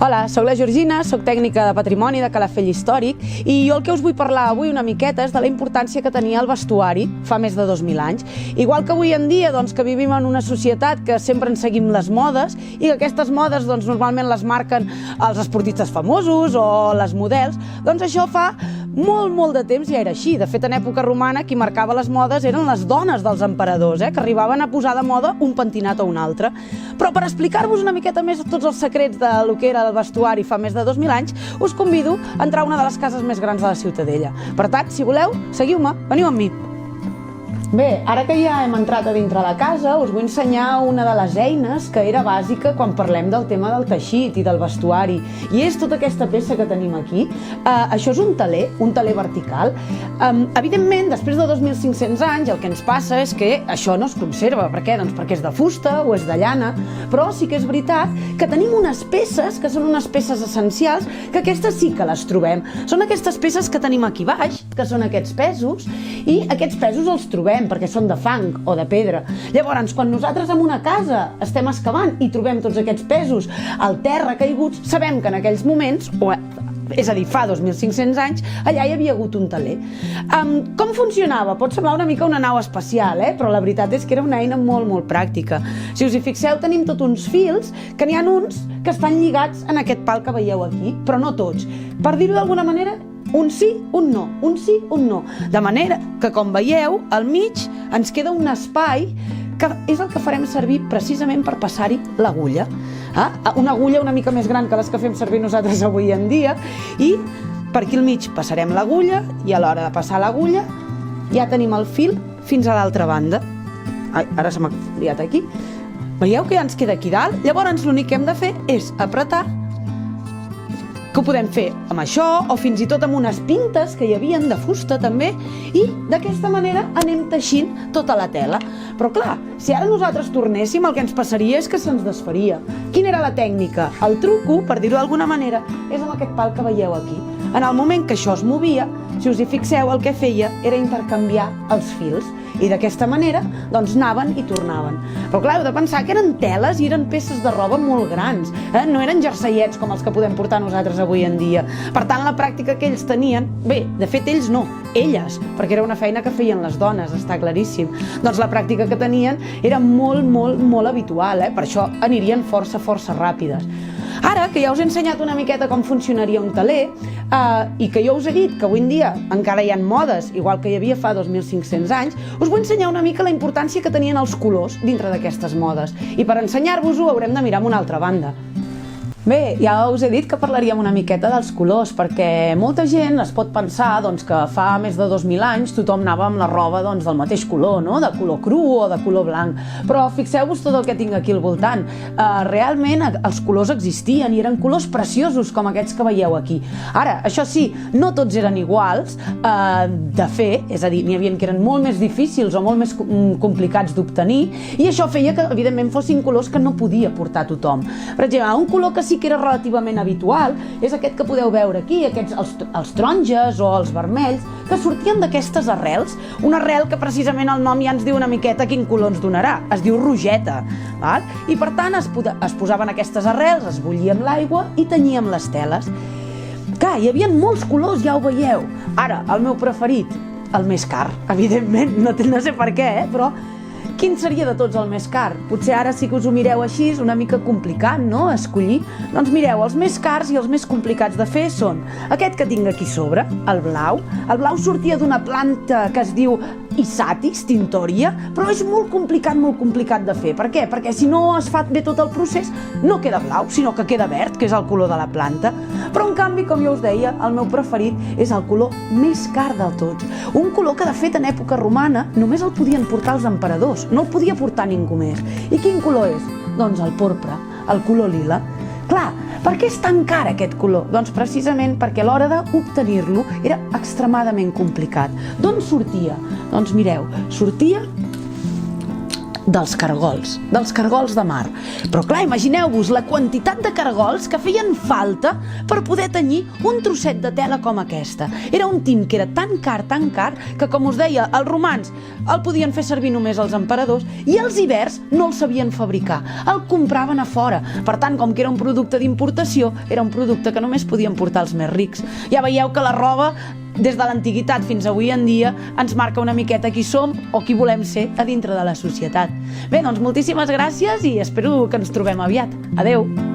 Hola, soc la Georgina, soc tècnica de patrimoni de Calafell Històric i jo el que us vull parlar avui una miqueta és de la importància que tenia el vestuari fa més de 2000 anys. Igual que avui en dia que vivim en una societat que sempre ens seguim les modes i que aquestes modes normalment les marquen els esportistes famosos o les models, doncs això fa molt de temps ja era així. De fet, en època romana qui marcava les modes eren les dones dels emperadors, que arribaven a posar de moda un pentinat o un altre. Però per explicar-vos una miqueta més tots els secrets del que era el vestuari fa més de 2000 anys, us convido a entrar a una de les cases més grans de la Ciutadella. Per tant, si voleu, seguiu-me, veniu amb mi. Bé, ara que ja hem entrat a dintre la casa, us vull ensenyar una de les eines que era bàsica quan parlem del tema del teixit i del vestuari. I és tota aquesta peça que tenim aquí. Això és un teler vertical. Evidentment, després de 2.500 anys, el que ens passa és que això no es conserva. Per què? Doncs perquè és de fusta o és de llana. Però sí que és veritat que tenim unes peces, que són unes peces essencials, que aquestes sí que les trobem. Són aquestes peces que tenim aquí baix, que són aquests pesos, i aquests pesos els trobem perquè són de fang o de pedra. Llavors, quan nosaltres en una casa estem excavant i trobem tots aquests pesos al terra caiguts, sabem que en aquells moments, és a dir, fa 2.500 anys, allà hi havia hagut un teler. Com funcionava? Pot semblar una mica una nau espacial, però la veritat és que era una eina molt pràctica. Si us hi fixeu, tenim tots uns fils, que n'hi ha uns que estan lligats en aquest pal que veieu aquí, però no tots. Per dir-ho d'alguna manera, un sí, un no, un sí, un no. De manera que, com veieu, al mig ens queda un espai que és el que farem servir precisament per passar-hi l'agulla. Una agulla una mica més gran que les que fem servir nosaltres avui en dia, i per aquí al mig passarem l'agulla i a l'hora de passar l'agulla ja tenim el fil fins a l'altra banda. Ara se m'ha liat aquí. Veieu que ja ens queda aquí dalt? Llavors l'únic que hem de fer és apretar, que ho podem fer amb això o fins i tot amb unes pintes que hi havien de fusta també, i d'aquesta manera anem teixint tota la tela. Però clar, si ara nosaltres tornéssim, el que ens passaria és que se'ns desfaria. Quina era la tècnica? El truco, per dir-ho d'alguna manera, és amb aquest pal que veieu aquí. En el moment que això es movia, si us hi fixeu, el que feia era intercanviar els fils i d'aquesta manera doncs anaven i tornaven. Però clar, heu de pensar que eren teles i eren peces de roba molt grans, no eren jerseiets com els que podem portar nosaltres avui en dia. Per tant, la pràctica que ells tenien, bé, de fet ells no, elles, perquè era una feina que feien les dones, està claríssim. Doncs la pràctica que tenien era molt habitual, per això anirien força ràpides. Ara, que ja us he ensenyat una miqueta com funcionaria un teler, i que jo us he dit que avui en dia encara hi ha modes, igual que hi havia fa 2.500 anys, us vull ensenyar una mica la importància que tenien els colors dintre d'aquestes modes. I per ensenyar-vos-ho haurem de mirar a una altra banda. Bé, ja us he dit que parlaríem una miqueta dels colors, perquè molta gent es pot pensar que fa més de 2.000 anys tothom anava amb la roba del mateix color, de color cru o de color blanc. Però fixeu-vos tot el que tinc aquí al voltant. Realment els colors existien i eren colors preciosos com aquests que veieu aquí. Ara, això sí, no tots eren iguals de fer, és a dir, n'hi havia que eren molt més difícils o molt més complicats d'obtenir, i això feia que, evidentment, fossin colors que no podia portar tothom. Per exemple, un color que sí que era relativament habitual és aquest que podeu veure aquí, els taronges o els vermells, que sortien d'aquestes arrels, una arrel que precisament el nom ja ens diu una miqueta quin color ens donarà, es diu rogeta, i per tant es posaven aquestes arrels, es bullia amb l'aigua i tenyíem les teles. Clar, hi havia molts colors, ja ho veieu. Ara, el meu preferit, el més car, evidentment, no sé per què, però quin seria de tots el més car? Potser ara sí que us ho mireu així, és una mica complicat, no?, escollir. Doncs mireu, els més cars i els més complicats de fer són aquest que tinc aquí sobre, el blau. El blau sortia d'una planta que es diu Isatis tintoria, però és molt complicat de fer. Per què? Perquè si no es fa bé tot el procés, no queda blau, sinó que queda verd, que és el color de la planta. Però en canvi, com ja us deia, el meu preferit és el color més car del tots. Un color que, de fet, en època romana només el podien portar els emperadors, no el podia portar ningú més. I quin color és? Doncs el porpra, el color lila. Clar, per què és tan car aquest color? Doncs precisament perquè a l'hora d'obtenir-lo era extremadament complicat. D'on sortia? Doncs mireu, sortia dels cargols de mar. Però clar, imagineu-vos la quantitat de cargols que feien falta per poder tenyir un trosset de tela com aquesta. Era un tint que era tan car, que, com us deia, els romans el podien fer servir només els emperadors i els ibers no el sabien fabricar, el compraven a fora. Per tant, com que era un producte d'importació, era un producte que només podien portar els més rics. Ja veieu que la roba, des de l'antiguitat fins avui en dia, ens marca una miqueta qui som o qui volem ser a dintre de la societat. Bé, doncs moltíssimes gràcies i espero que ens trobem aviat. Adeu!